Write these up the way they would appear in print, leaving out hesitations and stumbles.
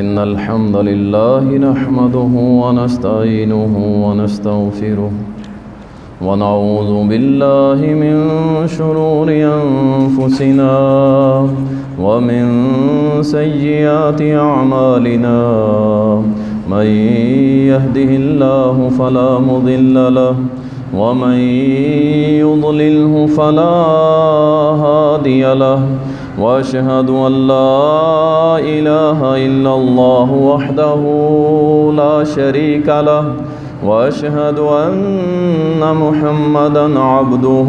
إن الحمد لله نحمده ونستعينه ونستغفره ونعوذ بالله من شرور أنفسنا ومن سيئات أعمالنا من يهده الله فلا مضل له ومن يضلله فلا هادي له وأشهد أن لا إله إلا الله وحده لا شريك له وأشهد أن محمدًا عبده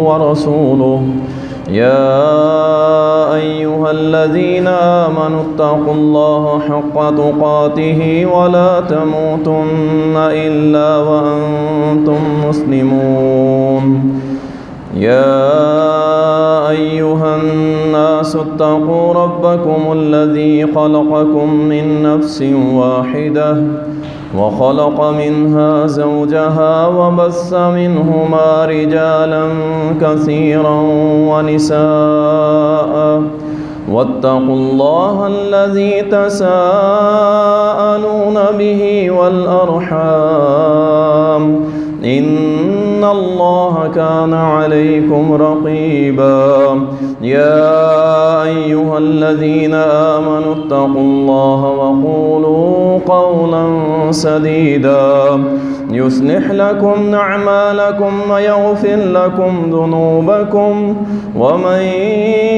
ورسوله يا أيها الذين آمنوا اتقوا الله حق تقاته ولا تموتن إلا وأنتم مسلمون يا أيها الناس اتقوا ربكم الذي خلقكم من نفس واحدة وخلق منها زوجها وبث منهما رجالا كثيرا ونساء واتقوا الله الذي تساءلون به والأرحام إن الله كان عليكم رقيبا يا أيها الذين آمنوا اتقوا الله وقولوا قولا سديدا يصلح لكم أعمالكم ويغفر لكم ذنوبكم ومن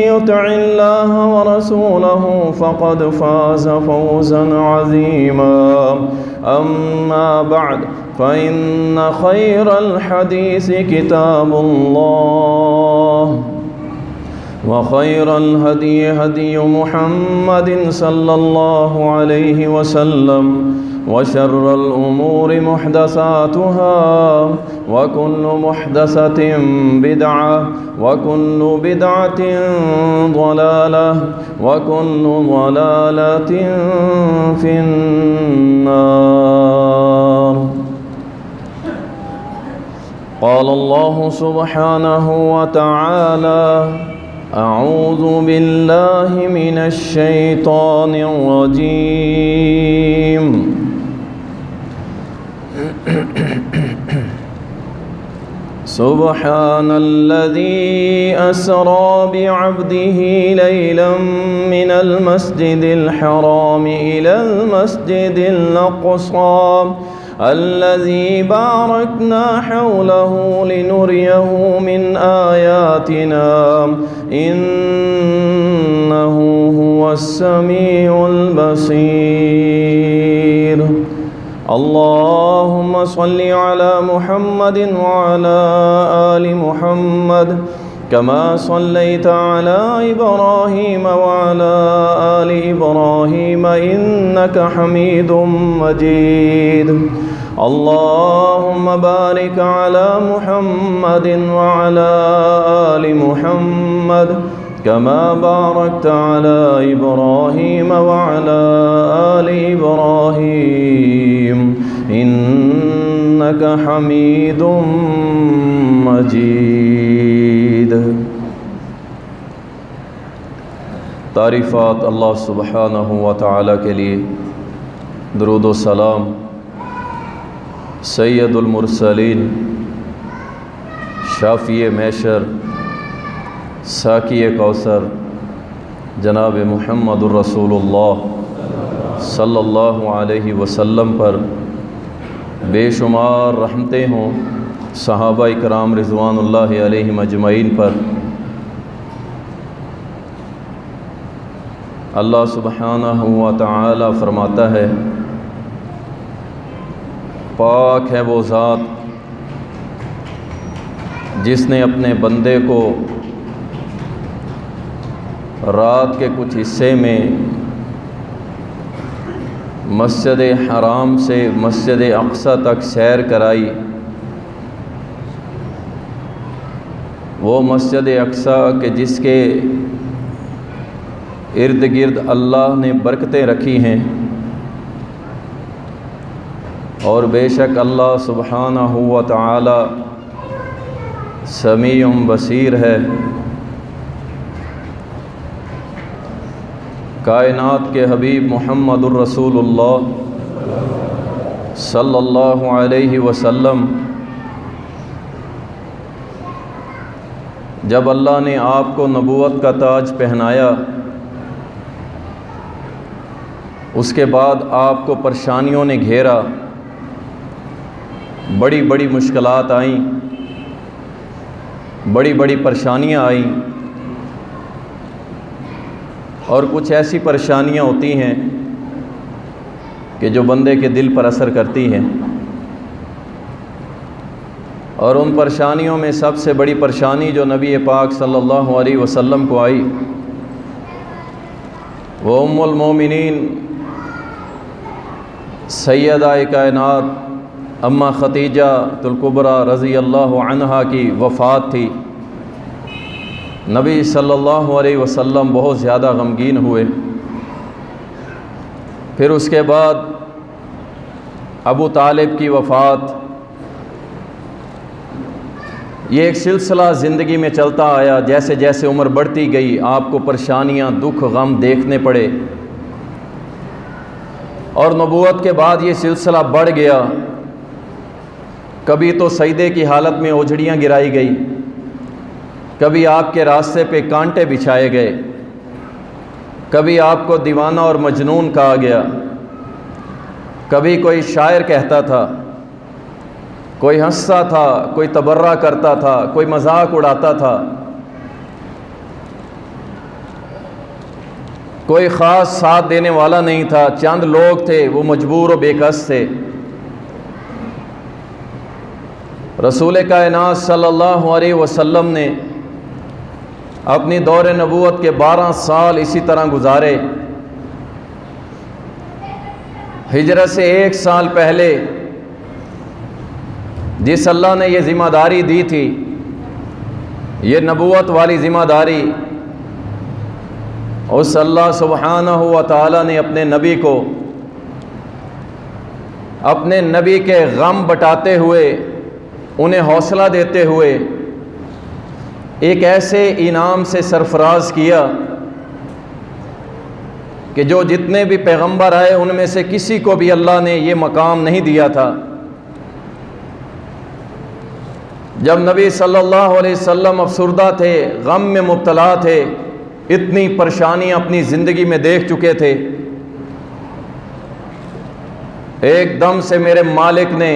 يطع الله ورسوله فقد فاز فوزا عظيما أما بعد فإن خير الحديث كتاب الله وخير الهدي هدي محمد صلى الله عليه وسلم وشر الأمور محدثاتها وكل محدثة بدعة وكل بدعة ضلالة وكل ضلالة في النار. قال الله سبحانه وتعالى أعوذ بالله من الشيطان الرجيم سبحان الذي أسرى بعبده ليلا من المسجد الحرام إلى المسجد الأقصى الذي باركنا حوله لنريه من آياتنا إنه هو السميع البصير. اللهم صل على محمد وعلى آل محمد كما صليت على إبراهيم وعلى آل إبراهيم إنك حميد مجيد. اللهم بارك على محمد وعلى آل محمد كما باركت على إبراهيم وعلى آل إبراهيم إنك حميد مجيد. تعریفات اللہ سبحانہ و تعالیٰ کے لیے، درود و سلام سید المرسلین شافی محشر ساقی کوثر جناب محمد الرسول اللہ صلی اللہ علیہ وسلم پر بے شمار رحمتیں ہوں، صحابہ کرام رضوان اللہ علیہم اجمعین پر۔ اللہ سبحانہ و تعالی فرماتا ہے، پاک ہے وہ ذات جس نے اپنے بندے کو رات کے کچھ حصے میں مسجد حرام سے مسجد اقصی تک سیر کرائی۔ وہ مسجد اقصی کہ جس کے ارد گرد اللہ نے برکتیں رکھی ہیں، اور بے شک اللہ سبحانہ و تعالی سمیع بصیر ہے۔ کائنات کے حبیب محمد الرسول اللہ صلی اللہ علیہ وسلم جب اللہ نے آپ کو نبوت کا تاج پہنایا، اس کے بعد آپ کو پریشانیوں نے گھیرا، بڑی بڑی مشکلات آئیں، بڑی بڑی پریشانیاں آئیں، اور کچھ ایسی پریشانیاں ہوتی ہیں کہ جو بندے کے دل پر اثر کرتی ہیں، اور ان پریشانیوں میں سب سے بڑی پریشانی جو نبی پاک صلی اللہ علیہ وسلم کو آئی وہ ام المومنین سیدہ کائنات اماں خدیجہ الکبریٰ رضی اللہ عنہا کی وفات تھی۔ نبی صلی اللہ علیہ وسلم بہت زیادہ غمگین ہوئے۔ پھر اس کے بعد ابو طالب کی وفات، یہ ایک سلسلہ زندگی میں چلتا آیا۔ جیسے جیسے عمر بڑھتی گئی آپ کو پریشانیاں، دکھ، غم دیکھنے پڑے، اور نبوت کے بعد یہ سلسلہ بڑھ گیا۔ کبھی تو سجدے کی حالت میں اوجھڑیاں گرائی گئی، کبھی آپ کے راستے پہ کانٹے بچھائے گئے، کبھی آپ کو دیوانہ اور مجنون کہا گیا، کبھی کوئی شاعر کہتا تھا، کوئی ہنستا تھا، کوئی تبرہ کرتا تھا، کوئی مذاق اڑاتا تھا، کوئی خاص ساتھ دینے والا نہیں تھا، چند لوگ تھے وہ مجبور و بے کس تھے۔ رسول کائنات صلی اللہ علیہ وسلم نے اپنی دور نبوت کے 12 سال اسی طرح گزارے۔ ہجرت سے 1 سال پہلے جس اللہ نے یہ ذمہ داری دی تھی، یہ نبوت والی ذمہ داری، اس اللہ سبحانہ و تعالی نے اپنے نبی کو اپنے نبی کے غم بٹاتے ہوئے، انہیں حوصلہ دیتے ہوئے ایک ایسے انعام سے سرفراز کیا کہ جو جتنے بھی پیغمبر آئے ان میں سے کسی کو بھی اللہ نے یہ مقام نہیں دیا تھا۔ جب نبی صلی اللہ علیہ وسلم افسردہ تھے، غم میں مبتلا تھے، اتنی پریشانیاں اپنی زندگی میں دیکھ چکے تھے، ایک دم سے میرے مالک نے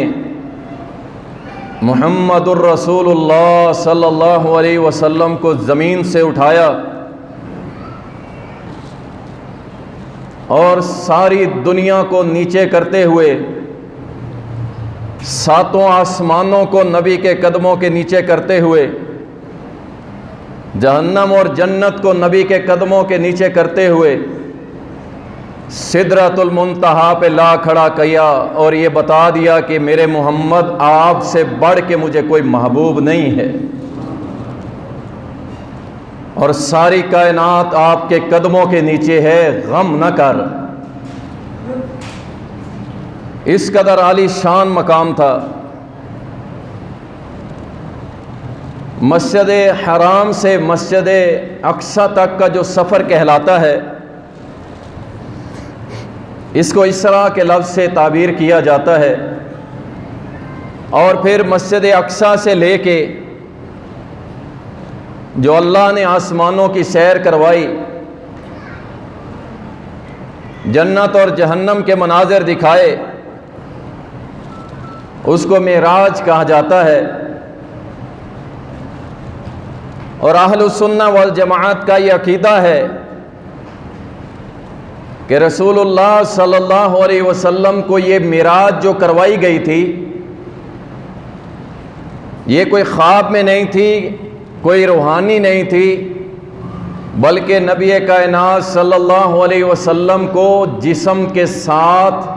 محمد الرسول اللہ صلی اللہ علیہ وسلم کو زمین سے اٹھایا اور ساری دنیا کو نیچے کرتے ہوئے، 7 آسمانوں کو نبی کے قدموں کے نیچے کرتے ہوئے، جہنم اور جنت کو نبی کے قدموں کے نیچے کرتے ہوئے سدرۃ المنتہا پہ لا کھڑا کیا، اور یہ بتا دیا کہ میرے محمد آپ سے بڑھ کے مجھے کوئی محبوب نہیں ہے، اور ساری کائنات آپ کے قدموں کے نیچے ہے، غم نہ کر۔ اس قدر عالی شان مقام تھا۔ مسجد حرام سے مسجد اقصی تک کا جو سفر کہلاتا ہے، اس کو اسراء کے لفظ سے تعبیر کیا جاتا ہے، اور پھر مسجد اقصی سے لے کے جو اللہ نے آسمانوں کی سیر کروائی، جنت اور جہنم کے مناظر دکھائے، اس کو معراج کہا جاتا ہے۔ اور اہل السنہ والجماعت کا یہ عقیدہ ہے کہ رسول اللہ صلی اللہ علیہ وسلم کو یہ معراج جو کروائی گئی تھی، یہ کوئی خواب میں نہیں تھی، کوئی روحانی نہیں تھی، بلکہ نبی کائنات صلی اللہ علیہ وسلم کو جسم کے ساتھ،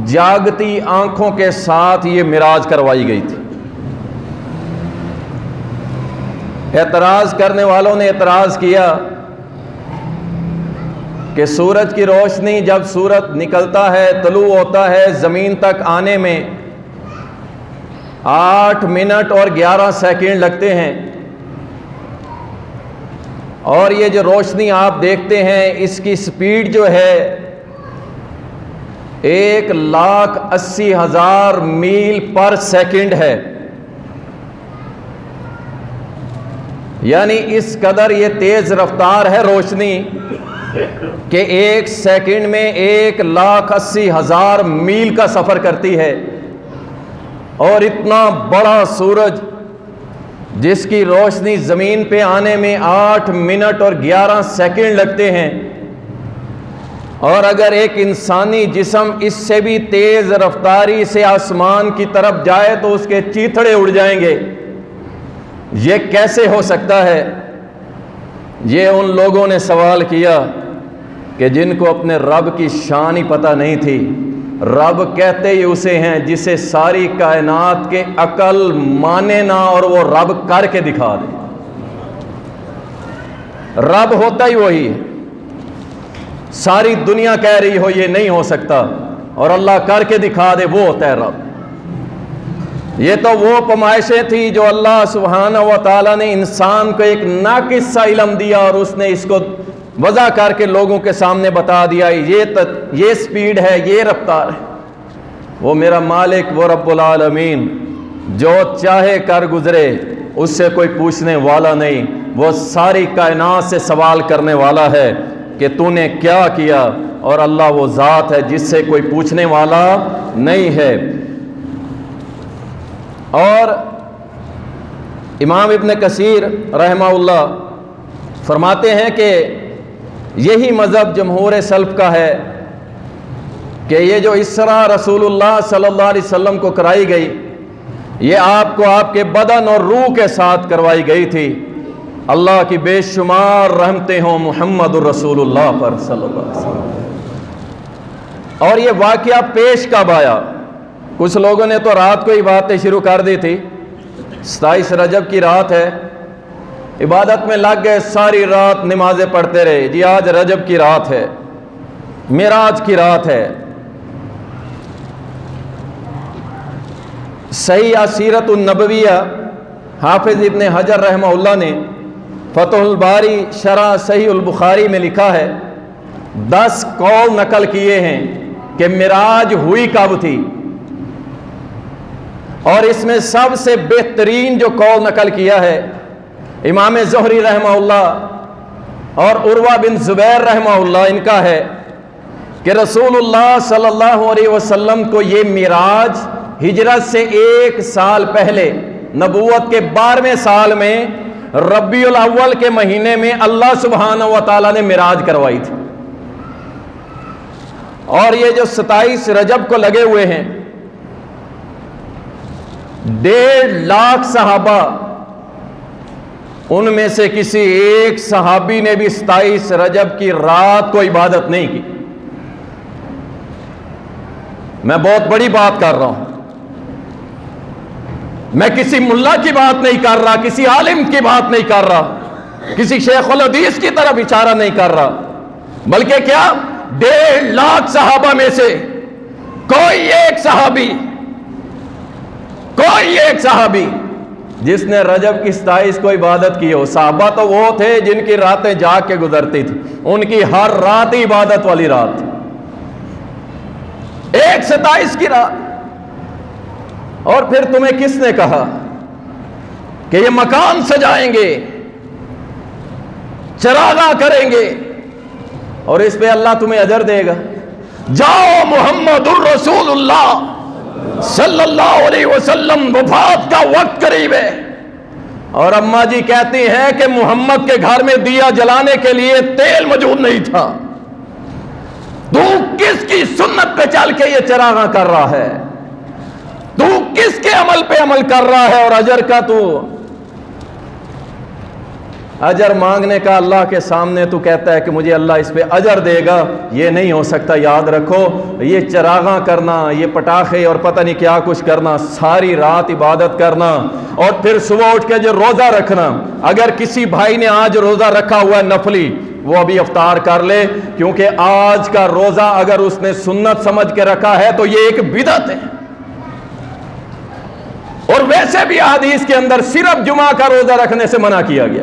جاگتی آنکھوں کے ساتھ یہ معراج کروائی گئی تھی۔ اعتراض کرنے والوں نے اعتراض کیا کہ سورج کی روشنی جب سورج نکلتا ہے، طلوع ہوتا ہے، زمین تک آنے میں 8 منٹ اور 11 سیکنڈ لگتے ہیں، اور یہ جو روشنی آپ دیکھتے ہیں اس کی سپیڈ جو ہے 1,80,000 میل پر سیکنڈ ہے، یعنی اس قدر یہ تیز رفتار ہے روشنی کہ 1 سیکنڈ میں 1,80,000 میل کا سفر کرتی ہے۔ اور اتنا بڑا سورج جس کی روشنی زمین پہ آنے میں 8 منٹ اور 11 سیکنڈ لگتے ہیں، اور اگر ایک انسانی جسم اس سے بھی تیز رفتاری سے آسمان کی طرف جائے تو اس کے چیتھڑے اڑ جائیں گے۔ یہ کیسے ہو سکتا ہے؟ یہ ان لوگوں نے سوال کیا کہ جن کو اپنے رب کی شان ہی پتہ نہیں تھی۔ رب کہتے ہی اسے ہیں جسے ساری کائنات کے عقل مانے نہ اور وہ رب کر کے دکھا دے۔ رب ہوتا ہی وہی ہے، ساری دنیا کہہ رہی ہو یہ نہیں ہو سکتا اور اللہ کر کے دکھا دے، وہ ہوتا ہے رب۔ یہ تو وہ پیمائشیں تھی جو اللہ سبحانہ و تعالیٰ نے انسان کو ایک ناقص سا علم دیا اور اس نے اس کو وضع کر کے لوگوں کے سامنے بتا دیا، یہ سپیڈ ہے، یہ رفتار ہے۔ وہ میرا مالک، وہ رب العالمین جو چاہے کر گزرے، اس سے کوئی پوچھنے والا نہیں، وہ ساری کائنات سے سوال کرنے والا ہے کہ تو نے کیا کیا، اور اللہ وہ ذات ہے جس سے کوئی پوچھنے والا نہیں ہے۔ اور امام ابن کثیر رحمہ اللہ فرماتے ہیں کہ یہی مذہب جمہور سلف کا ہے کہ یہ جو اسرا رسول اللہ صلی اللہ علیہ وسلم کو کرائی گئی، یہ آپ کو آپ کے بدن اور روح کے ساتھ کروائی گئی تھی۔ اللہ کی بے شمار رحمتیں ہوں محمد الرسول اللہ پر صلی اللہ علیہ وسلم۔ اور یہ واقعہ پیش کب آیا؟ کچھ لوگوں نے تو رات کو ہی باتیں شروع کر دی تھی، 27 رجب کی رات ہے، عبادت میں لگ گئے، ساری رات نمازیں پڑھتے رہے، جی آج رجب کی رات ہے، معراج کی رات ہے۔ صحیح سیرت النبویہ حافظ ابن حجر رحمہ اللہ نے فتح الباری شرح صحیح البخاری میں لکھا ہے، 10 قول نقل کیے ہیں کہ معراج ہوئی کب تھی، اور اس میں سب سے بہترین جو قول نقل کیا ہے امام زہری رحمہ اللہ اور عروہ بن زبیر رحمہ اللہ، ان کا ہے کہ رسول اللہ صلی اللہ علیہ وسلم کو یہ معراج ہجرت سے 1 سال پہلے نبوت کے 12ویں سال میں ربیع الاول کے مہینے میں اللہ سبحانہ و تعالیٰ نے معراج کروائی تھی۔ اور یہ جو 27 رجب کو لگے ہوئے ہیں، 1.5 لاکھ صحابہ، ان میں سے کسی ایک صحابی نے بھی 27 رجب کی رات کو عبادت نہیں کی۔ میں بہت بڑی بات کر رہا ہوں، میں کسی ملا کی بات نہیں کر رہا، کسی عالم کی بات نہیں کر رہا، کسی شیخ الحدیث کی طرف اشارہ نہیں کر رہا، بلکہ کیا 1.5 لاکھ صحابہ میں سے کوئی ایک صحابی جس نے رجب کی 27 کو عبادت کی ہو۔ صحابہ تو وہ تھے جن کی راتیں جاگ کے گزرتی تھی، ان کی ہر رات ہی عبادت والی رات تھی، ایک 27 کی رات۔ اور پھر تمہیں کس نے کہا کہ یہ مکان سجائیں گے، چراغاں کریں گے اور اس پہ اللہ تمہیں اجر دے گا؟ جاؤ، محمد الرسول اللہ صلی اللہ علیہ وسلم وفات کا وقت قریب ہے، اور اماں جی کہتی ہیں کہ محمد کے گھر میں دیا جلانے کے لیے تیل موجود نہیں تھا، تو کس کی سنت پہ چل کے یہ چراغاں کر رہا ہے؟ تو کس کے عمل پہ عمل کر رہا ہے؟ اور اجر کا تو اجر مانگنے کا اللہ کے سامنے تو کہتا ہے کہ مجھے اللہ اس پہ اجر دے گا، یہ نہیں ہو سکتا۔ یاد رکھو، یہ چراغاں کرنا، یہ پٹاخے اور پتہ نہیں کیا کچھ کرنا، ساری رات عبادت کرنا، اور پھر صبح اٹھ کے جو روزہ رکھنا، اگر کسی بھائی نے آج روزہ رکھا ہوا ہے نفلی، وہ ابھی افطار کر لے، کیونکہ آج کا روزہ اگر اس نے سنت سمجھ کے رکھا ہے تو یہ ایک بدعت ہے۔ اور ویسے بھی حدیث کے اندر صرف جمعہ کا روزہ رکھنے سے منع کیا گیا۔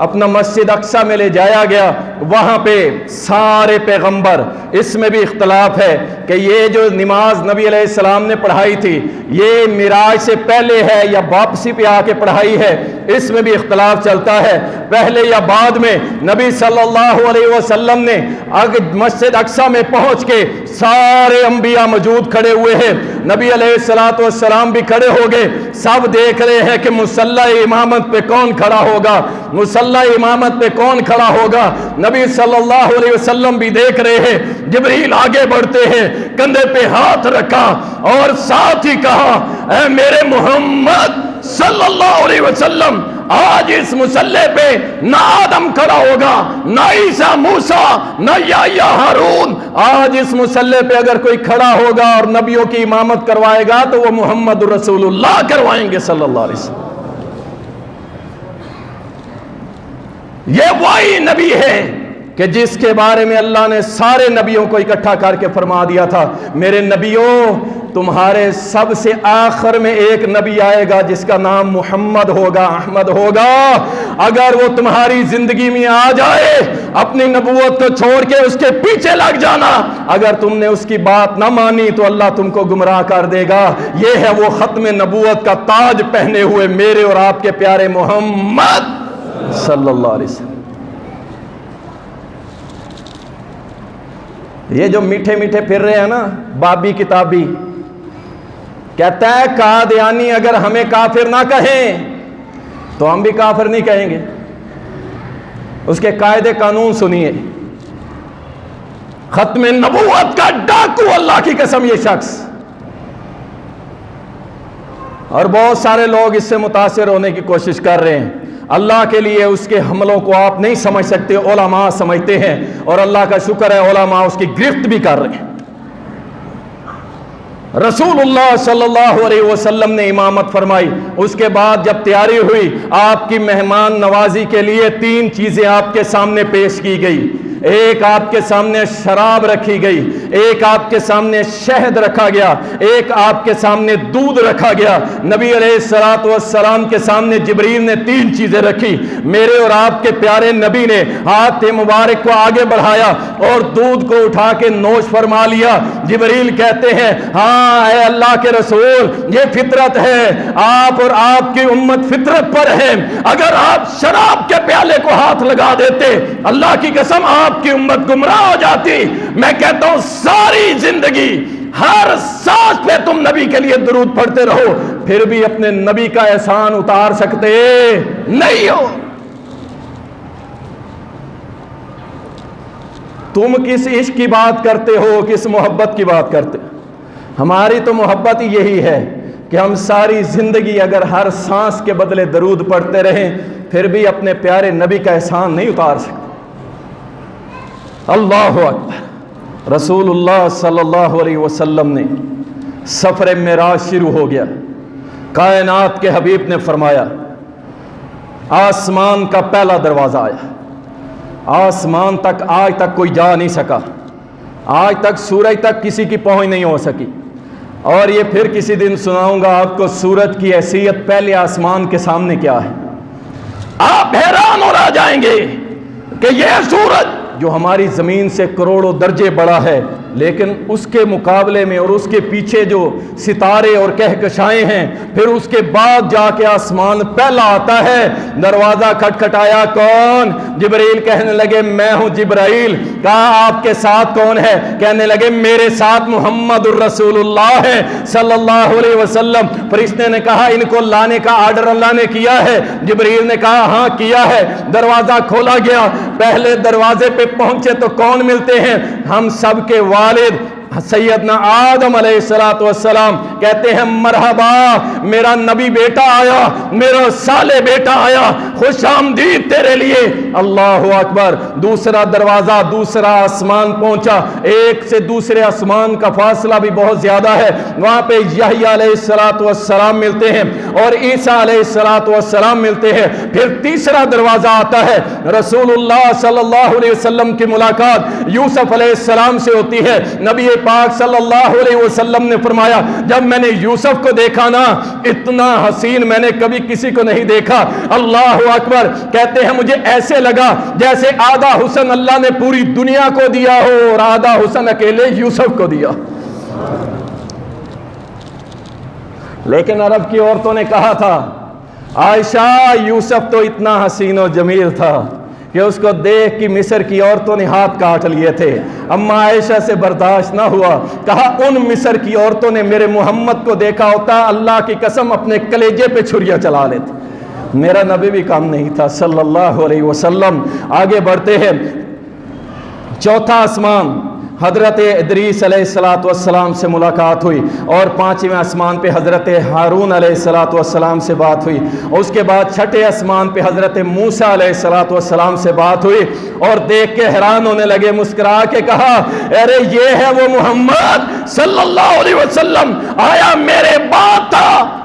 اپنا مسجد اقصی میں لے جایا گیا، وہاں پہ سارے پیغمبر، اس میں بھی اختلاف ہے کہ یہ جو نماز نبی علیہ السلام نے پڑھائی تھی یہ معراج سے پہلے ہے یا واپسی پہ آ کے پڑھائی ہے، اس میں بھی اختلاف چلتا ہے، پہلے یا بعد میں۔ نبی صلی اللہ علیہ وسلم نے مسجد اقصی میں پہنچ کے سارے انبیاء موجود کھڑے ہوئے ہیں، نبی علیہ السلام بھی کھڑے ہو گئے، سب دیکھ رہے ہیں کہ مصلی امامت پہ کون کھڑا ہوگا، مصلی امامت پہ کون کھڑا ہوگا۔ نبی صلی اللہ علیہ وسلم بھی دیکھ رہے ہیں، جبریل آگے بڑھتے ہیں، کندھے پہ ہاتھ رکھا اور ساتھ ہی کہا، اے میرے محمد صلی اللہ علیہ وسلم، آج اس مصلی پہ نہ آدم کھڑا ہوگا، نہ عیسیٰ موسیٰ، نہ یحییٰ ہارون، آج اس مصلی پہ اگر کوئی کھڑا ہوگا اور نبیوں کی امامت کروائے گا تو وہ محمد رسول اللہ کروائیں گے صلی اللہ علیہ وسلم۔ یہ وہی نبی ہے کہ جس کے بارے میں اللہ نے سارے نبیوں کو اکٹھا کر کے فرما دیا تھا، میرے نبیوں تمہارے سب سے آخر میں ایک نبی آئے گا جس کا نام محمد ہوگا، احمد ہوگا، اگر وہ تمہاری زندگی میں آ جائے اپنی نبوت کو چھوڑ کے اس کے پیچھے لگ جانا، اگر تم نے اس کی بات نہ مانی تو اللہ تم کو گمراہ کر دے گا۔ یہ ہے وہ ختم نبوت کا تاج پہنے ہوئے میرے اور آپ کے پیارے محمد صلی اللہ علیہ وسلم۔ یہ جو میٹھے میٹھے پھر رہے ہیں نا بابی کتابی، کہتا ہے قادیانی اگر ہمیں کافر نہ کہیں تو ہم بھی کافر نہیں کہیں گے۔ اس کے قاعدے قانون سنیے، ختم نبوت کا ڈاکو اللہ کی قسم یہ شخص، اور بہت سارے لوگ اس سے متاثر ہونے کی کوشش کر رہے ہیں۔ اللہ کے لیے اس کے حملوں کو آپ نہیں سمجھ سکتے، علماء سمجھتے ہیں، اور اللہ کا شکر ہے علماء اس کی گرفت بھی کر رہے ہیں۔ رسول اللہ صلی اللہ علیہ وسلم نے امامت فرمائی، اس کے بعد جب تیاری ہوئی آپ کی مہمان نوازی کے لیے 3 چیزیں آپ کے سامنے پیش کی گئی، ایک آپ کے سامنے شراب رکھی گئی، ایک آپ کے سامنے شہد رکھا گیا، ایک آپ کے سامنے دودھ رکھا گیا۔ نبی علیہ السلام کے سامنے جبریل نے 3 چیزیں رکھی، میرے اور آپ کے پیارے نبی نے ہاتھ مبارک کو آگے بڑھایا اور دودھ کو اٹھا کے نوش فرما لیا۔ جبریل کہتے ہیں، ہاں اے اللہ کے رسول، یہ فطرت ہے، آپ اور آپ کی امت فطرت پر ہے، اگر آپ شراب کے پیالے کو ہاتھ لگا دیتے اللہ کی قسم آپ کی امت گمراہ ہو جاتی۔ میں کہتا ہوں ساری زندگی ہر سانس پہ تم نبی کے لیے درود پڑھتے رہو، پھر بھی اپنے نبی کا احسان اتار سکتے نہیں ہو۔ تم کس عشق کی بات کرتے ہو، کس محبت کی بات کرتے ہو؟ ہماری تو محبت یہی ہے کہ ہم ساری زندگی اگر ہر سانس کے بدلے درود پڑھتے رہیں پھر بھی اپنے پیارے نبی کا احسان نہیں اتار سکتے۔ اللہ اکبر۔ رسول اللہ صلی اللہ علیہ وسلم نے سفر معراج شروع ہو گیا، کائنات کے حبیب نے فرمایا آسمان کا پہلا دروازہ آیا، آسمان تک آج تک کوئی جا نہیں سکا، آج تک سورج تک کسی کی پہنچ نہیں ہو سکی، اور یہ پھر کسی دن سناؤں گا آپ کو سورج کی حیثیت پہلے آسمان کے سامنے کیا ہے۔ آپ حیران ہو رہ جائیں گے کہ یہ سورج جو ہماری زمین سے کروڑوں درجے بڑا ہے، لیکن اس کے مقابلے میں اور اس کے پیچھے جو ستارے اور کہکشائیں ہیں، پھر اس کے بعد جا کے آسمان پہلا آتا ہے۔ دروازہ کھٹکھٹایا، کون؟ جبرائیل کہنے لگے میں ہوں جبرائیل۔ کہا آپ کے ساتھ کون ہے؟ کہنے لگے میرے ساتھ محمد الرسول اللہ ہے صلی اللہ علیہ وسلم۔ فرشتے نے کہا ان کو لانے کا آرڈر اللہ نے کیا ہے؟ جبرائیل نے کہا ہاں کیا ہے۔ دروازہ کھولا گیا، پہلے دروازے پہ پہنچے تو کون ملتے ہیں؟ ہم سب کے والد سیدنا آدم علیہ السلام کہتے ہیں مرحبا میرا نبی بیٹا آیا، میرا صالح بیٹا آیا، خوش آمدید تیرے لیے۔ اللہ اکبر۔ دوسرا دروازہ، دوسرا آسمان پہنچا، ایک سے دوسرے آسمان کا فاصلہ بھی بہت زیادہ ہے، وہاں پہ یحییٰ علیہ السلام ملتے ہیں اور عیسیٰ علیہ السلام ملتے ہیں۔ پھر تیسرا دروازہ آتا ہے، رسول اللہ صلی اللہ علیہ وسلم کی ملاقات یوسف علیہ السلام سے ہوتی ہے۔ نبی پاک صلی اللہ علیہ وسلم نے فرمایا جب میں نے یوسف کو دیکھا نا اتنا حسین میں نے کبھی کسی کو نہیں دیکھا. اللہ اکبر. کہتے ہیں مجھے ایسے لگا جیسے آدھا حسن اللہ نے پوری دنیا کو دیا ہو اور آدھا حسن اکیلے یوسف کو دیا. لیکن عرب کی عورتوں نے کہا تھا عائشہ یوسف تو اتنا حسین و جمیل تھا کہ اس کو دیکھ کی مصر کی عورتوں نے ہاتھ کاٹ لیے تھے. اما عائشہ سے برداشت نہ ہوا. کہا ان مصر کی عورتوں نے میرے محمد کو دیکھا ہوتا اللہ کی قسم اپنے کلیجے پہ چھریاں چلا لیتے. میرا نبی بھی کام نہیں تھا صلی اللہ علیہ وسلم. آگے بڑھتے ہیں. چوتھا آسمان حضرت ادریس علیہ السلام سے ملاقات ہوئی اور پانچویں آسمان پہ حضرت ہارون علیہ السلام سے بات ہوئی. اس کے بعد چھٹے آسمان پہ حضرت موسیٰ علیہ السلام سے بات ہوئی اور دیکھ کے حیران ہونے لگے. مسکرا کے کہا ارے یہ ہے وہ محمد صلی اللہ علیہ وسلم آیا میرے بعد تھا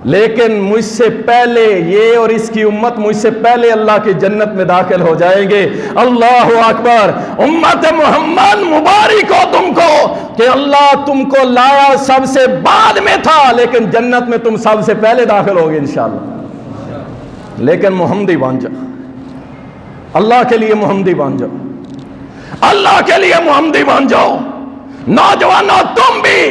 لیکن مجھ سے پہلے یہ اور اس کی امت مجھ سے پہلے اللہ کی جنت میں داخل ہو جائیں گے. اللہ اکبر. امت محمد مبارک ہو تم کو کہ اللہ تم کو لایا سب سے بعد میں تھا لیکن جنت میں تم سب سے پہلے داخل ہوگے انشاءاللہ. لیکن محمدی بن جاؤ, اللہ کے لیے محمدی بن جاؤ, اللہ کے لیے محمدی بن جاؤ. نوجوانوں تم بھی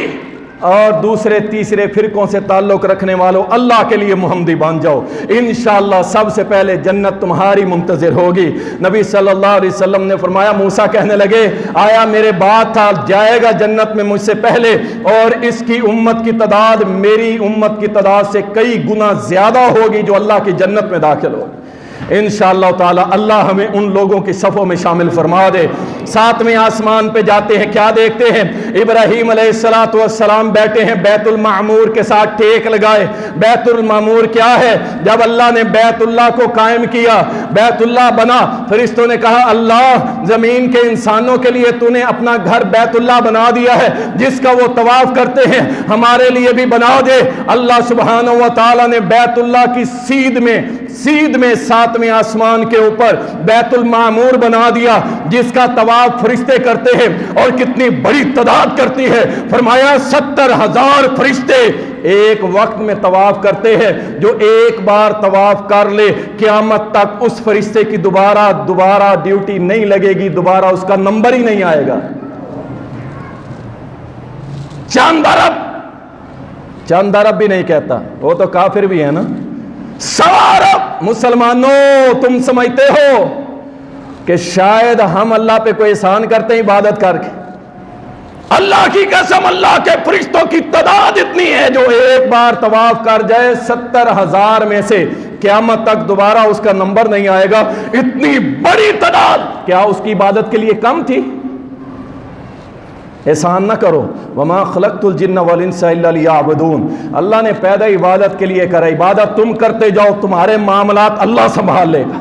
اور دوسرے تیسرے فرقوں سے تعلق رکھنے والوں اللہ کے لیے محمدی بن جاؤ. انشاءاللہ سب سے پہلے جنت تمہاری منتظر ہوگی. نبی صلی اللہ علیہ وسلم نے فرمایا موسیٰ کہنے لگے آیا میرے بعد تھا جائے گا جنت میں مجھ سے پہلے اور اس کی امت کی تعداد میری امت کی تعداد سے کئی گنا زیادہ ہوگی جو اللہ کی جنت میں داخل ہو. انشاءاللہ تعالی اللہ ہمیں ان لوگوں کی صفوں میں شامل فرما دے. ساتویں آسمان پہ جاتے ہیں. کیا دیکھتے ہیں؟ ابراہیم علیہ السلام بیٹھے ہیں بیت المعمور کے ساتھ ٹیک لگائے. بیت المعمور کیا ہے؟ جب اللہ نے بیت اللہ کو قائم کیا بیت اللہ بنا فرشتوں نے کہا اللہ زمین کے انسانوں کے لیے تو نے اپنا گھر بیت اللہ بنا دیا ہے جس کا وہ طواف کرتے ہیں ہمارے لیے بھی بنا دے. اللہ سبحانہ و تعالی نے بیت اللہ کی سیدھ میں ساتویں آسمان کے اوپر بیت المعمور بنا دیا جس کا طواف فرشتے کرتے ہیں اور کتنی بڑی تعداد کرتی ہے. فرمایا 70,000 فرشتے ایک وقت میں طواف کرتے ہیں. جو ایک بار طواف کر لے قیامت تک اس فرشتے کی دوبارہ ڈیوٹی نہیں لگے گی, دوبارہ اس کا نمبر ہی نہیں آئے گا. چند ارب بھی نہیں کہتا, وہ تو کافر بھی ہے نا. 100 ارب مسلمانوں تم سمجھتے ہو کہ شاید ہم اللہ پہ کوئی احسان کرتے ہیں عبادت کر کے؟ اللہ کی قسم اللہ کے فرشتوں کی تعداد اتنی ہے جو ایک بار طواف کر جائے 70,000 میں سے قیامت تک دوبارہ اس کا نمبر نہیں آئے گا. اتنی بڑی تعداد کیا اس کی عبادت کے لیے کم تھی؟ احسان نہ کرو. وما خلقت الجن والانس الا لیعبدون. اللہ نے پیدا عبادت کے لیے کرا. عبادت تم کرتے جاؤ تمہارے معاملات اللہ سنبھال لے گا.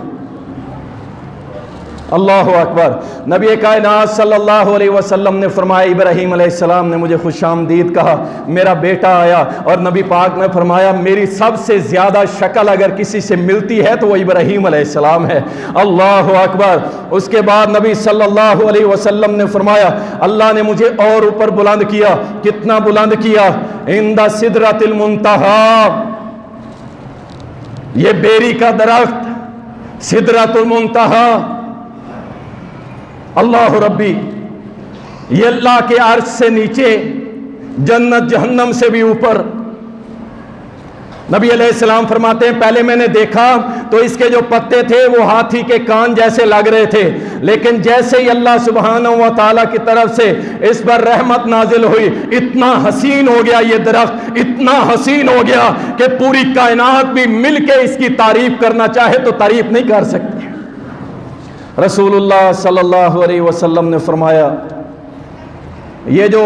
اللہ اکبر. نبی کائنات صلی اللہ علیہ وسلم نے فرمایا ابراہیم علیہ السلام نے مجھے خوش آمدید کہا, میرا بیٹا آیا اور نبی پاک نے فرمایا میری سب سے زیادہ شکل اگر کسی سے ملتی ہے تو وہ ابراہیم علیہ السلام ہے. اللہ اکبر. اس کے بعد نبی صلی اللہ علیہ وسلم نے فرمایا اللہ نے مجھے اور اوپر بلند کیا. کتنا بلند کیا؟ عند سدرۃ المنتہا. یہ بیری کا درخت سدرۃ المنتہا. اللہ ربی یہ اللہ کے عرش سے نیچے جنت جہنم سے بھی اوپر. نبی علیہ السلام فرماتے ہیں پہلے میں نے دیکھا تو اس کے جو پتے تھے وہ ہاتھی کے کان جیسے لگ رہے تھے لیکن جیسے ہی اللہ سبحانہ و تعالیٰ کی طرف سے اس پر رحمت نازل ہوئی اتنا حسین ہو گیا یہ درخت, اتنا حسین ہو گیا کہ پوری کائنات بھی مل کے اس کی تعریف کرنا چاہے تو تعریف نہیں کر سکتی. رسول اللہ صلی اللہ علیہ وسلم نے فرمایا یہ جو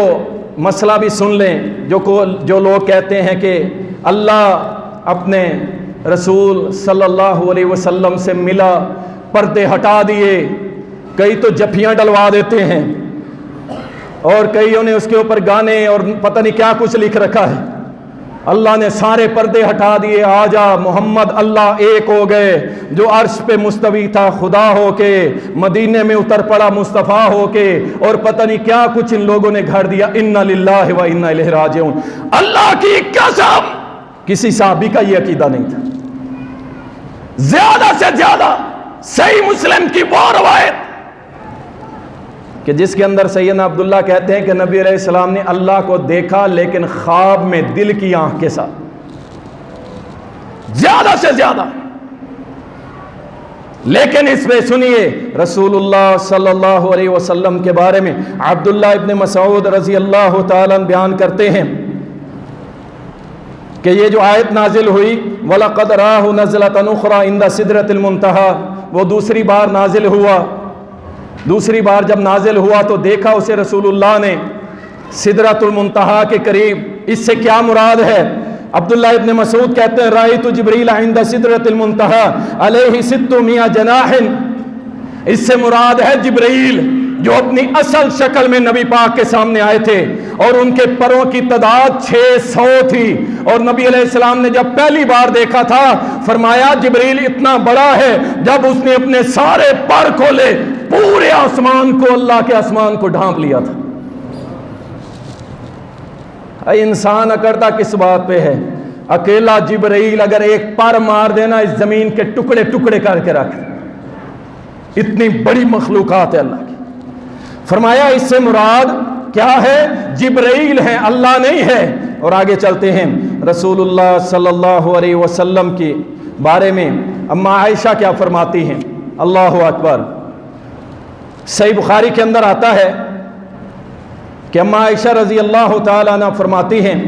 مسئلہ بھی سن لیں جو لوگ کہتے ہیں کہ اللہ اپنے رسول صلی اللہ علیہ وسلم سے ملا پردے ہٹا دیے, کئی تو جفیاں ڈلوا دیتے ہیں اور کئیوں نے اس کے اوپر گانے اور پتہ نہیں کیا کچھ لکھ رکھا ہے. اللہ نے سارے پردے ہٹا دیے، آجا محمد اللہ ایک ہو گئے، جو عرش پہ مستوی تھا خدا ہو کے، مدینے میں اتر پڑا مصطفیٰ ہو کے، اور پتہ نہیں کیا کچھ ان لوگوں نے گھڑ دیا۔ انا للہ و انا الیہ راجعون۔ اللہ کی قسم کسی صحابی کا یہ عقیدہ نہیں تھا۔ زیادہ سے زیادہ صحیح مسلم کی وہ روایت کہ جس کے اندر سیدنا عبداللہ کہتے ہیں کہ نبی علیہ السلام نے اللہ کو دیکھا لیکن خواب میں دل کی آنکھ کے ساتھ، زیادہ سے زیادہ۔ لیکن اس میں سنیے رسول اللہ صلی اللہ علیہ وسلم کے بارے میں عبداللہ ابن مسعود رضی اللہ تعالیٰ بیان کرتے ہیں کہ یہ جو آیت نازل ہوئی وَلَقَدْ رَاهُ نَزْلَةً أُخْرَى عِنْدَ سِدْرَةِ الْمُنْتَهَى، وہ دوسری بار نازل ہوا۔ دوسری بار جب نازل ہوا تو دیکھا اسے رسول اللہ نے سدرۃ المنتہا کے قریب۔ اس سے کیا مراد ہے؟ عبداللہ ابن مسعود کہتے ہیں رأیت جبریل عند سدرۃ المنتہا علیہ 600 جناح، اس سے مراد ہے جبریل جو اپنی اصل شکل میں نبی پاک کے سامنے آئے تھے، اور ان کے پروں کی تعداد 600 تھی۔ اور نبی علیہ السلام نے جب پہلی بار دیکھا تھا فرمایا جبریل اتنا بڑا ہے، جب اس نے اپنے سارے پر کھولے پورے آسمان کو، اللہ کے آسمان کو ڈھانپ لیا تھا۔ انسان اکڑتا کس بات پہ ہے؟ اکیلا جبریل اگر ایک پر مار دینا اس زمین کے ٹکڑے ٹکڑے کر کے رکھ، اتنی بڑی مخلوقات ہے اللہ کی۔ فرمایا اس سے مراد کیا ہے؟ جبرائیل ہے، اللہ نہیں ہے۔ اور آگے چلتے ہیں رسول اللہ صلی اللہ علیہ وسلم کے بارے میں اما عائشہ کیا فرماتی ہیں؟ اللہ اکبر۔ صحیح بخاری کے اندر آتا ہے کہ اما عائشہ رضی اللہ تعالیٰ عنہ فرماتی ہیں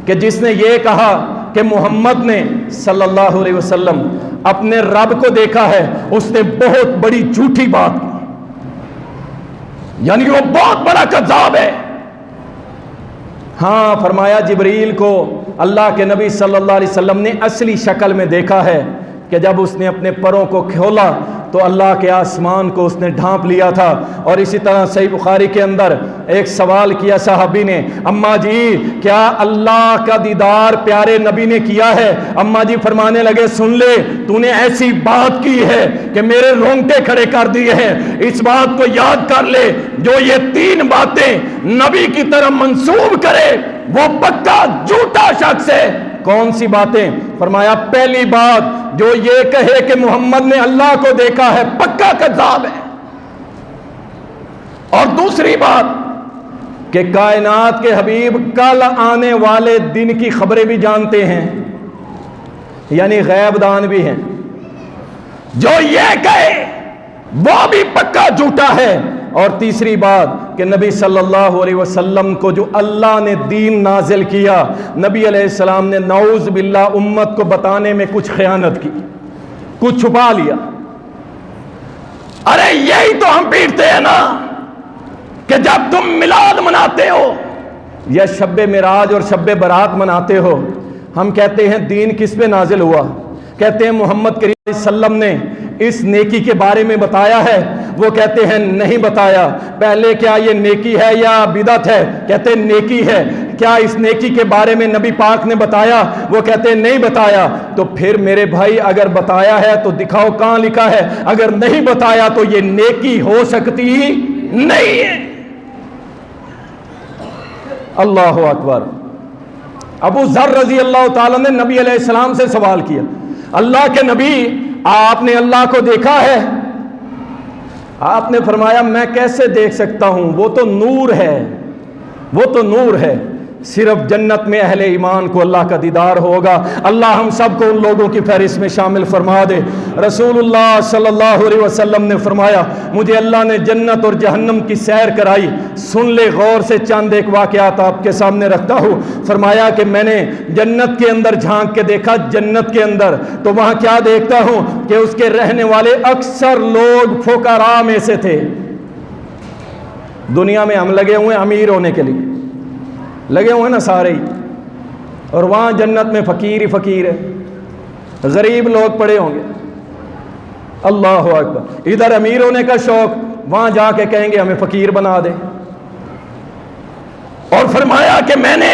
کہ جس نے یہ کہا کہ محمد نے صلی اللہ علیہ وسلم اپنے رب کو دیکھا ہے، اس نے بہت بڑی جھوٹی بات کی، یعنی وہ بہت بڑا کذاب ہے۔ ہاں فرمایا جبریل کو اللہ کے نبی صلی اللہ علیہ وسلم نے اصلی شکل میں دیکھا ہے کہ جب اس نے اپنے پروں کو کھولا تو اللہ کے آسمان کو اس نے ڈھانپ لیا تھا۔ اور اسی طرح صحیح بخاری کے اندر ایک سوال کیا صحابی نے، اماں جی کیا اللہ کا دیدار پیارے نبی نے کیا ہے؟ اماں جی فرمانے لگے سن لے، تو نے ایسی بات کی ہے کہ میرے رونگٹے کھڑے کر دیے ہیں۔ اس بات کو یاد کر لے، جو یہ 3 باتیں نبی کی طرف منسوب کرے وہ پکا جھوٹا شخص ہے۔ کون سی باتیں؟ فرمایا پہلی بات جو یہ کہے کہ محمد نے اللہ کو دیکھا ہے پکا کذاب ہے، اور دوسری بات کہ کائنات کے حبیب کل آنے والے دن کی خبریں بھی جانتے ہیں، یعنی غیب دان بھی ہیں۔ جو یہ کہے وہ بھی پکا جھوٹا ہے۔ اور تیسری بات کہ نبی صلی اللہ علیہ وسلم کو جو اللہ نے دین نازل کیا، نبی علیہ السلام نے نعوذ باللہ امت کو بتانے میں کچھ خیانت کی، کچھ چھپا لیا۔ ارے یہی تو ہم پیٹتے ہیں نا کہ جب تم میلاد مناتے ہو یا شب معراج اور شب برات مناتے ہو، ہم کہتے ہیں دین کس پہ نازل ہوا؟ کہتے ہیں محمد کریم صلی اللہ علیہ وسلم نے اس نیکی کے بارے میں بتایا ہے؟ وہ کہتے ہیں نہیں بتایا۔ پہلے کیا یہ نیکی ہے یا بدعت ہے؟ کہتے ہیں نیکی ہے۔ کیا اس نیکی کے بارے میں نبی پاک نے بتایا؟ وہ کہتے ہیں نہیں بتایا۔ تو پھر میرے بھائی اگر بتایا ہے تو دکھاؤ کہاں لکھا ہے، اگر نہیں بتایا تو یہ نیکی ہو سکتی نہیں ہے۔ اللہ اکبر۔ ابو ذر رضی اللہ تعالیٰ نے نبی علیہ السلام سے سوال کیا، اللہ کے نبی آپ نے اللہ کو دیکھا ہے؟ آپ نے فرمایا میں کیسے دیکھ سکتا ہوں، وہ تو نور ہے، وہ تو نور ہے۔ صرف جنت میں اہل ایمان کو اللہ کا دیدار ہوگا۔ اللہ ہم سب کو ان لوگوں کی فہرست میں شامل فرما دے۔ رسول اللہ صلی اللہ علیہ وسلم نے فرمایا مجھے اللہ نے جنت اور جہنم کی سیر کرائی۔ سن لے غور سے، چند ایک واقعات آپ کے سامنے رکھتا ہوں۔ فرمایا کہ میں نے جنت کے اندر جھانک کے دیکھا، جنت کے اندر تو وہاں کیا دیکھتا ہوں کہ اس کے رہنے والے اکثر لوگ فقراء میں سے تھے۔ دنیا میں ہم لگے ہوئے امیر ہونے کے لیے، لگے ہوئے نا سارے ہی، اور وہاں جنت میں فقیر ہی فقیر ہے، غریب لوگ پڑے ہوں گے۔ اللہ اکبر۔ ادھر امیر ہونے کا شوق، وہاں جا کے کہیں گے ہمیں فقیر بنا دے۔ اور فرمایا کہ میں نے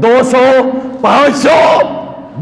200, 500,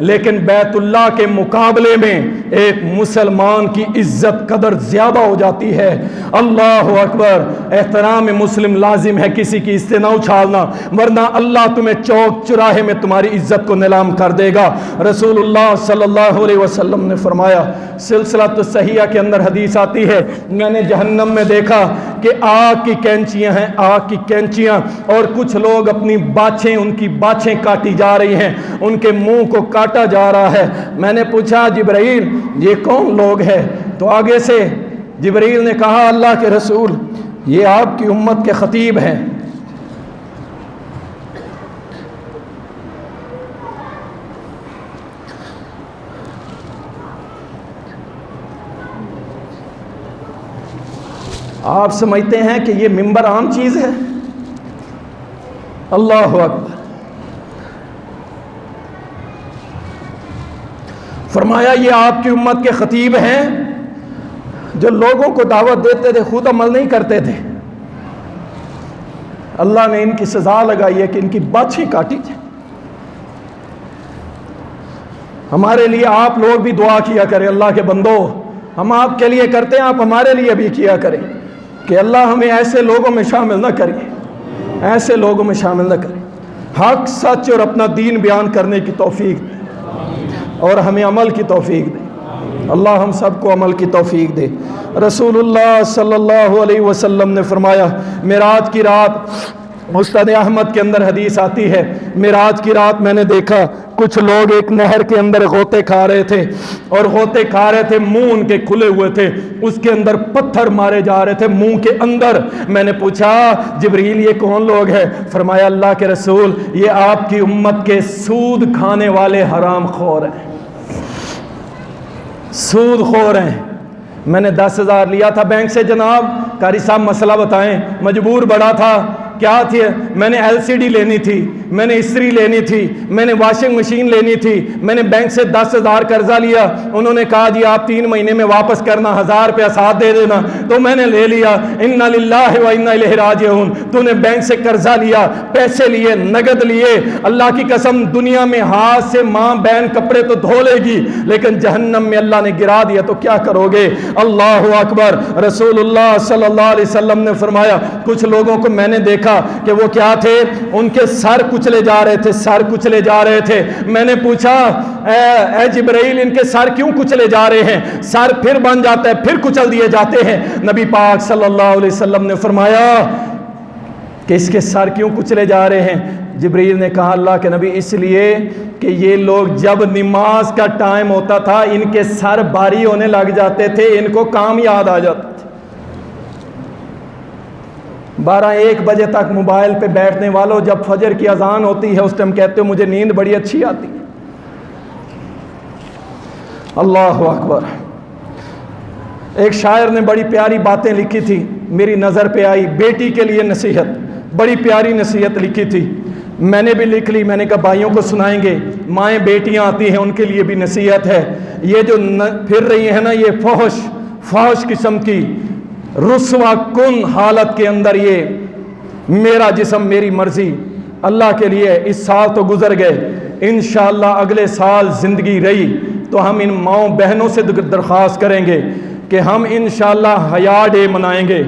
لیکن بیت اللہ کے مقابلے میں ایک مسلمان کی عزت قدر زیادہ ہو جاتی ہے۔ اللہ اکبر، احترام مسلم لازم ہے، کسی کی اس سے نہ اچھالنا، ورنہ اللہ تمہیں چوک چراہے میں تمہاری عزت کو نیلام کر دے گا۔ رسول اللہ صلی اللہ علیہ وسلم نے فرمایا، سلسلۃ الصحیحہ کے اندر حدیث آتی ہے، میں نے جہنم میں دیکھا کہ آگ کی کینچیاں ہیں، آگ کی کینچیاں، اور کچھ لوگ اپنی باچھیں، ان کی باچھیں کاٹی جا رہی ہیں، ان کے منہ کو کاٹا جا رہا ہے۔ میں نے پوچھا جبرائیل یہ کون لوگ ہیں؟ تو آگے سے جبرائیل نے کہا اللہ کے رسول یہ آپ کی امت کے خطیب ہیں۔ آپ سمجھتے ہیں کہ یہ منبر عام چیز ہے؟ اللہ اکبر۔ فرمایا یہ آپ کی امت کے خطیب ہیں جو لوگوں کو دعوت دیتے تھے، خود عمل نہیں کرتے تھے۔ اللہ نے ان کی سزا لگائی ہے کہ ان کی باچھیں کاٹی جائے۔ ہمارے لیے آپ لوگ بھی دعا کیا کریں، اللہ کے بندو ہم آپ کے لیے کرتے ہیں، آپ ہمارے لیے بھی کیا کریں کہ اللہ ہمیں ایسے لوگوں میں شامل نہ کریے، ایسے لوگوں میں شامل نہ کریں۔ حق، سچ اور اپنا دین بیان کرنے کی توفیق دے اور ہمیں عمل کی توفیق دے۔ اللہ ہم سب کو عمل کی توفیق دے۔ رسول اللہ صلی اللہ علیہ وسلم نے فرمایا، معراج کی رات، مسند احمد کے اندر حدیث آتی ہے، معراج کی رات میں نے دیکھا کچھ لوگ ایک نہر کے اندر غوطے کھا رہے تھے، اور غوطے کھا رہے تھے، منہ ان کے کھلے ہوئے تھے، اس کے اندر پتھر مارے جا رہے تھے منہ کے اندر۔ میں نے پوچھا جبریل یہ کون لوگ ہیں؟ فرمایا اللہ کے رسول یہ آپ کی امت کے سود کھانے والے حرام خور ہیں، سود خور ہیں۔ میں نے 10,000 لیا تھا بینک سے، جناب قاری صاحب مسئلہ بتائیں، مجبور بڑا تھا، کیا تھی؟ میں نے LCD لینی تھی، میں نے استری لینی تھی، میں نے واشنگ مشین لینی تھی، میں نے بینک سے 10,000 قرضہ لیا، انہوں نے کہا جی آپ 3 مہینے میں واپس کرنا، 1000 روپیہ ساتھ دے دینا، تو میں نے لے لیا۔ انا للہ و انا الیہ راجعون۔ تو نے بینک سے قرضہ لیا، پیسے لیے، نگد لیے، اللہ کی قسم دنیا میں ہاتھ سے ماں بہن کپڑے تو دھو لے گی، لیکن جہنم میں اللہ نے گرا دیا تو کیا کرو گے؟ اللہ اکبر۔ رسول اللہ صلی اللہ علیہ وسلم نے فرمایا کچھ لوگوں کو میں نے دیکھا کہ وہ کیا تھے، ان کے سر کچلے جا رہے تھے، سر کچلے جا رہے تھے۔ میں نے پوچھا اے جبرائیل ان کے سر کیوں کچلے جا رہے ہیں؟ سر پھر بن جاتا ہے، پھر کچل دیے جاتے ہیں۔ نبی پاک صلی اللہ علیہ وسلم نے فرمایا کہ اس کے سر کیوں کچلے جا رہے ہیں؟ جبرائیل نے کہا اللہ کے نبی اس لیے کہ یہ لوگ جب نماز کا ٹائم ہوتا تھا ان کے سر بھاری ہونے لگ جاتے تھے، ان کو کام یاد آ جاتا تھا۔ 12-1 بجے تک موبائل پہ بیٹھنے والوں، جب فجر کی اذان ہوتی ہے اس ٹائم کہتے ہو مجھے نیند بڑی اچھی آتی ہے۔ اللہ اکبر۔ ایک شاعر نے بڑی پیاری باتیں لکھی تھی، میری نظر پہ آئی، بیٹی کے لیے نصیحت، بڑی پیاری نصیحت لکھی تھی، میں نے بھی لکھ لی، میں نے کہا بھائیوں کو سنائیں گے، مائیں بیٹیاں آتی ہیں ان کے لیے بھی نصیحت ہے۔ یہ جو پھر رہی ہیں نا یہ فحش قسم کی رسوا کن حالت کے اندر، یہ میرا جسم میری مرضی، اللہ کے لیے اس سال تو گزر گئے، انشاءاللہ اگلے سال زندگی رہی تو ہم ان ماؤں بہنوں سے درخواست کریں گے کہ ہم انشاءاللہ حیا ڈے منائیں گے،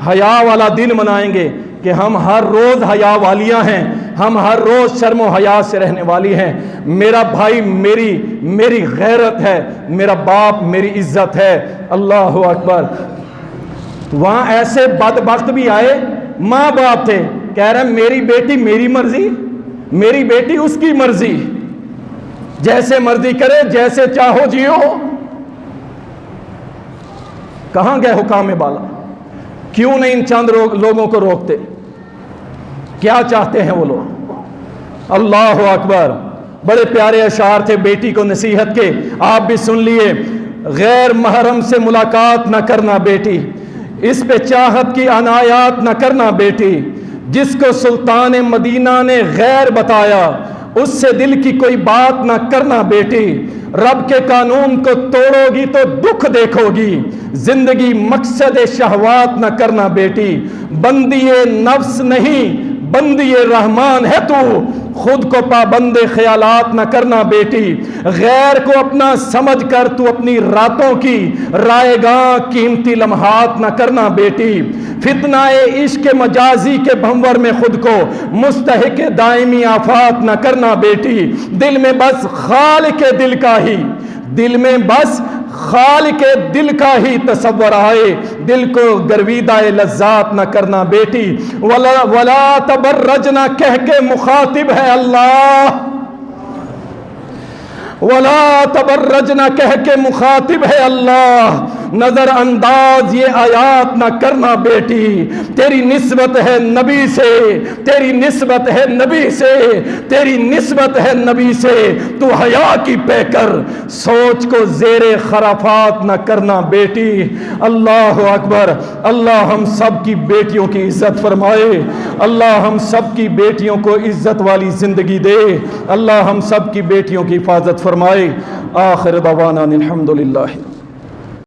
حیا والا دن منائیں گے کہ ہم ہر روز حیا والیاں ہیں، ہم ہر روز شرم و حیا سے رہنے والی ہیں۔ میرا بھائی میری غیرت ہے، میرا باپ میری عزت ہے۔ اللہ اکبر۔ وہاں ایسے بدبخت بھی آئے، ماں باپ تھے، کہہ رہے ہیں میری بیٹی میری مرضی، میری بیٹی اس کی مرضی، جیسے مرضی کرے، جیسے چاہو جیو۔ کہاں گئے حکام بالا؟ کیوں نہیں ان چند لوگوں کو روکتے؟ کیا چاہتے ہیں وہ لوگ؟ اللہ اکبر۔ بڑے پیارے اشعار تھے بیٹی کو نصیحت کے، آپ بھی سن لیے۔ غیر محرم سے ملاقات نہ کرنا بیٹی، اس پہ چاہت کی عنایات نہ کرنا بیٹی، جس کو سلطان مدینہ نے غیر بتایا اس سے دل کی کوئی بات نہ کرنا بیٹی، رب کے قانون کو توڑو گی تو دکھ دیکھو گی، زندگی مقصد شہوات نہ کرنا بیٹی، بندی نفس نہیں بندی رحمان ہے تو، خود کو پابند خیالات نہ کرنا بیٹی، غیر کو اپنا سمجھ کر تو اپنی راتوں کی رائے گاں قیمتی لمحات نہ کرنا بیٹی، فتنہ عشق مجازی کے بھنور میں خود کو مستحق دائمی آفات نہ کرنا بیٹی، دل میں بس خالق دل کا ہی، دل میں بس خالق دل کا ہی تصور آئے، دل کو گرویدہ لذات نہ کرنا بیٹی، ولا تبرجنا کہہ کے مخاطب ہے اللہ، ولا تبرجنا کہہ کے مخاطب ہے اللہ، نظر انداز یہ آیات نہ کرنا بیٹی، تیری نسبت ہے نبی سے، تیری نسبت ہے نبی سے، تیری نسبت ہے نبی سے، تو حیا کی پہ کر سوچ کو زیر خرافات نہ کرنا بیٹی۔ اللہ اکبر، اللہ ہم سب کی بیٹیوں کی عزت فرمائے، اللہ ہم سب کی بیٹیوں کو عزت والی زندگی دے، اللہ ہم سب کی بیٹیوں کی حفاظت فرمائے۔ آخر دعوانا الحمدللہ۔